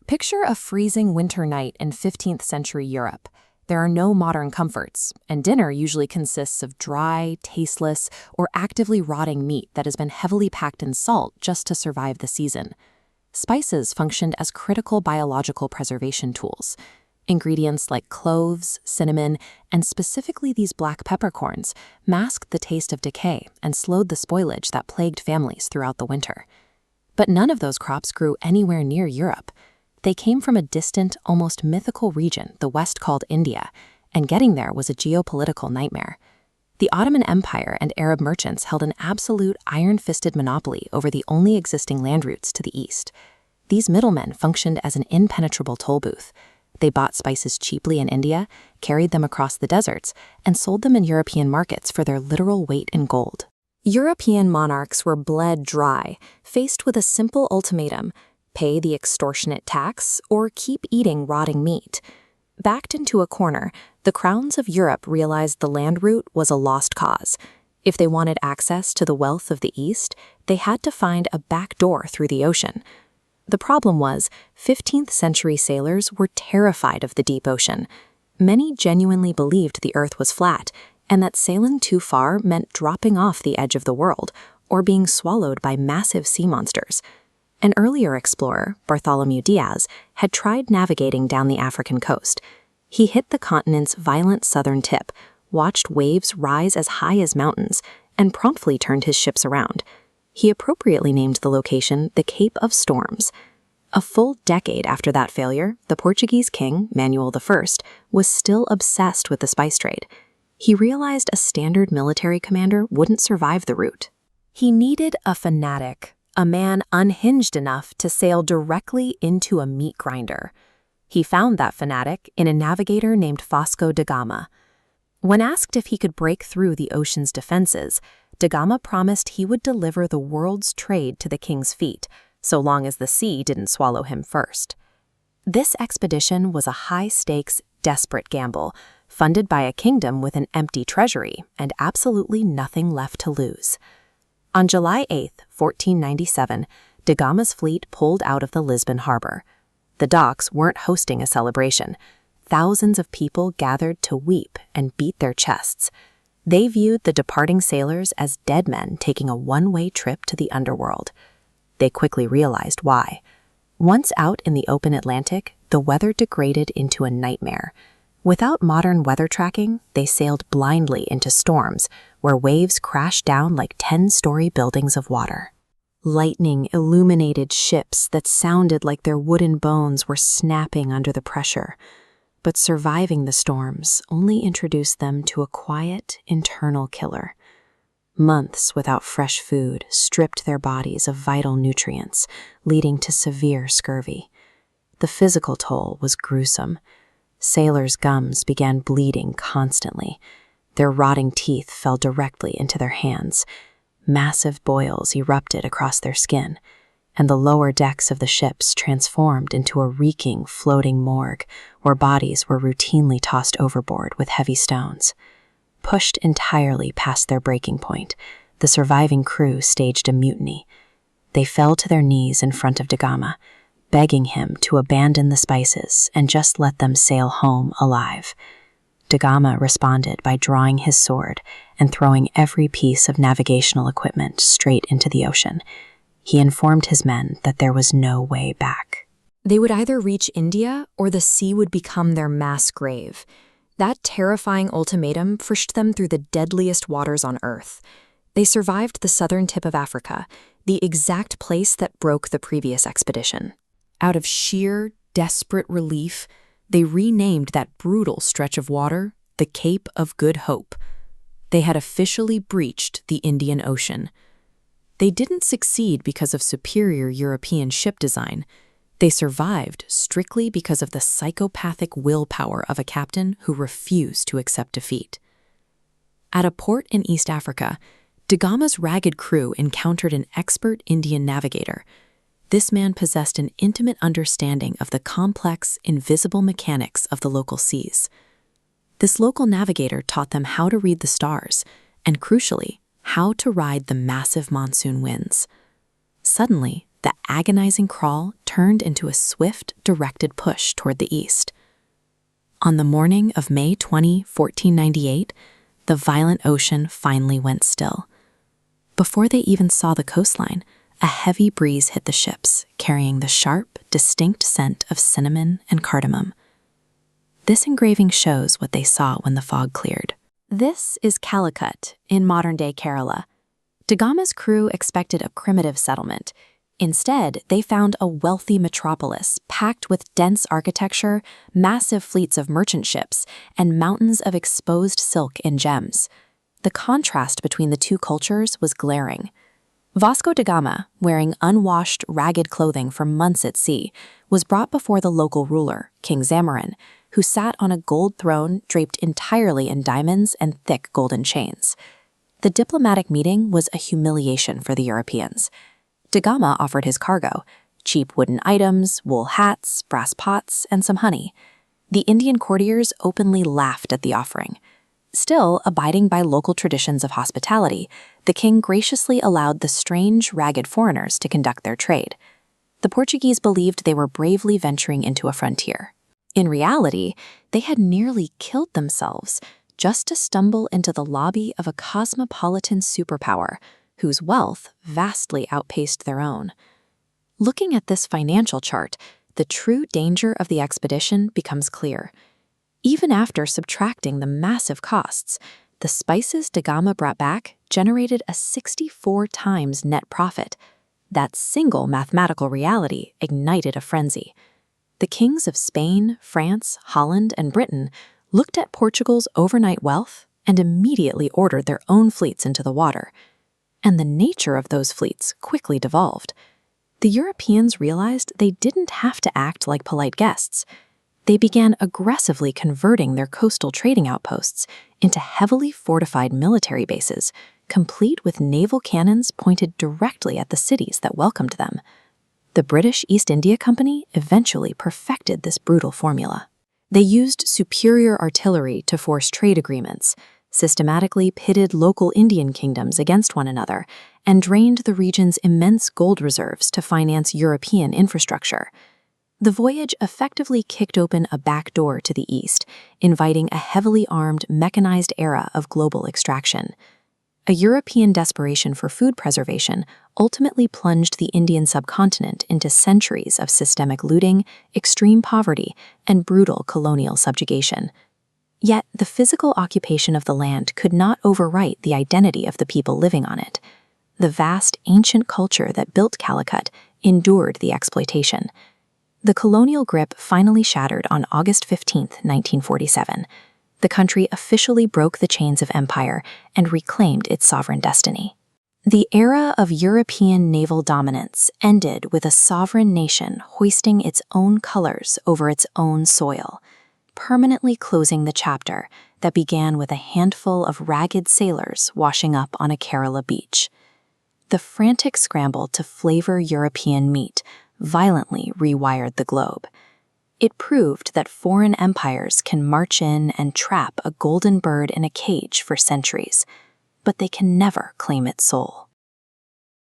Picture a freezing winter night in 15th century Europe. There are no modern comforts, and dinner usually consists of dry, tasteless, or actively rotting meat that has been heavily packed in salt just to survive the season. Spices functioned as critical biological preservation tools. Ingredients like cloves, cinnamon, and specifically these black peppercorns masked the taste of decay and slowed the spoilage that plagued families throughout the winter. But none of those crops grew anywhere near Europe. They came from a distant, almost mythical region the West called India, and getting there was a geopolitical nightmare. The Ottoman Empire and Arab merchants held an absolute iron-fisted monopoly over the only existing land routes to the east. These middlemen functioned as an impenetrable toll booth. They bought spices cheaply in India, carried them across the deserts, and sold them in European markets for their literal weight in gold. European monarchs were bled dry, faced with a simple ultimatum: pay the extortionate tax or keep eating rotting meat. Backed into a corner, the crowns of Europe realized the land route was a lost cause. If they wanted access to the wealth of the East, they had to find a back door through the ocean. The problem was, 15th century sailors were terrified of the deep ocean. Many genuinely believed the earth was flat, and that sailing too far meant dropping off the edge of the world, or being swallowed by massive sea monsters. An earlier explorer, Bartholomew Diaz, had tried navigating down the African coast. He hit the continent's violent southern tip, watched waves rise as high as mountains, and promptly turned his ships around. He appropriately named the location the Cape of Storms. A full decade after that failure, the Portuguese king, Manuel I, was still obsessed with the spice trade. He realized a standard military commander wouldn't survive the route. He needed a fanatic, a man unhinged enough to sail directly into a meat grinder. He found that fanatic in a navigator named Vasco da Gama. When asked if he could break through the ocean's defenses, da Gama promised he would deliver the world's trade to the king's feet, so long as the sea didn't swallow him first. This expedition was a high-stakes, desperate gamble, funded by a kingdom with an empty treasury and absolutely nothing left to lose. On July 8, 1497, da Gama's fleet pulled out of the Lisbon harbor. The docks weren't hosting a celebration. Thousands of people gathered to weep and beat their chests. They viewed the departing sailors as dead men taking a one-way trip to the underworld. They quickly realized why. Once out in the open Atlantic, the weather degraded into a nightmare. Without modern weather tracking, they sailed blindly into storms, where waves crashed down like 10-story buildings of water. Lightning illuminated ships that sounded like their wooden bones were snapping under the pressure. But surviving the storms only introduced them to a quiet, internal killer. Months without fresh food stripped their bodies of vital nutrients, leading to severe scurvy. The physical toll was gruesome. Sailors' gums began bleeding constantly. Their rotting teeth fell directly into their hands. Massive boils erupted across their skin, and the lower decks of the ships transformed into a reeking, floating morgue where bodies were routinely tossed overboard with heavy stones. Pushed entirely past their breaking point, the surviving crew staged a mutiny. They fell to their knees in front of da Gama, begging him to abandon the spices and just let them sail home alive. Da Gama responded by drawing his sword and throwing every piece of navigational equipment straight into the ocean. He informed his men that there was no way back. They would either reach India or the sea would become their mass grave. That terrifying ultimatum pushed them through the deadliest waters on Earth. They survived the southern tip of Africa, the exact place that broke the previous expedition. Out of sheer, desperate relief, they renamed that brutal stretch of water the Cape of Good Hope. They had officially breached the Indian Ocean. They didn't succeed because of superior European ship design. They survived strictly because of the psychopathic willpower of a captain who refused to accept defeat. At a port in East Africa, da Gama's ragged crew encountered an expert Indian navigator. This man possessed an intimate understanding of the complex, invisible mechanics of the local seas. This local navigator taught them how to read the stars, and crucially, how to ride the massive monsoon winds. Suddenly, the agonizing crawl turned into a swift, directed push toward the east. On the morning of May 20, 1498, the violent ocean finally went still. Before they even saw the coastline, a heavy breeze hit the ships, carrying the sharp, distinct scent of cinnamon and cardamom. This engraving shows what they saw when the fog cleared. This is Calicut in modern-day Kerala. Da Gama's crew expected a primitive settlement. Instead, they found a wealthy metropolis packed with dense architecture, massive fleets of merchant ships, and mountains of exposed silk and gems. The contrast between the two cultures was glaring. Vasco da Gama, wearing unwashed, ragged clothing for months at sea, was brought before the local ruler, King Zamarin, who sat on a gold throne draped entirely in diamonds and thick golden chains. The diplomatic meeting was a humiliation for the Europeans. Da Gama offered his cargo: cheap wooden items, wool hats, brass pots, and some honey. The Indian courtiers openly laughed at the offering. Still, abiding by local traditions of hospitality, the king graciously allowed the strange, ragged foreigners to conduct their trade. The Portuguese believed they were bravely venturing into a frontier. In reality, they had nearly killed themselves just to stumble into the lobby of a cosmopolitan superpower whose wealth vastly outpaced their own. Looking at this financial chart, the true danger of the expedition becomes clear. Even after subtracting the massive costs, the spices Da Gama brought back generated a 64 times net profit. That single mathematical reality ignited a frenzy. The kings of Spain, France, Holland, and Britain looked at Portugal's overnight wealth and immediately ordered their own fleets into the water. And the nature of those fleets quickly devolved. The Europeans realized they didn't have to act like polite guests. They began aggressively converting their coastal trading outposts into heavily fortified military bases, complete with naval cannons pointed directly at the cities that welcomed them. The British East India Company eventually perfected this brutal formula. They used superior artillery to force trade agreements, systematically pitted local Indian kingdoms against one another, and drained the region's immense gold reserves to finance European infrastructure. The voyage effectively kicked open a back door to the east, inviting a heavily armed, mechanized era of global extraction. A European desperation for food preservation ultimately plunged the Indian subcontinent into centuries of systemic looting, extreme poverty, and brutal colonial subjugation. Yet, the physical occupation of the land could not overwrite the identity of the people living on it. The vast, ancient culture that built Calicut endured the exploitation. The colonial grip finally shattered on August 15, 1947. The country officially broke the chains of empire and reclaimed its sovereign destiny. The era of European naval dominance ended with a sovereign nation hoisting its own colors over its own soil, permanently closing the chapter that began with a handful of ragged sailors washing up on a Kerala beach. The frantic scramble to flavor European meat violently rewired the globe. It proved that foreign empires can march in and trap a golden bird in a cage for centuries, but they can never claim its soul.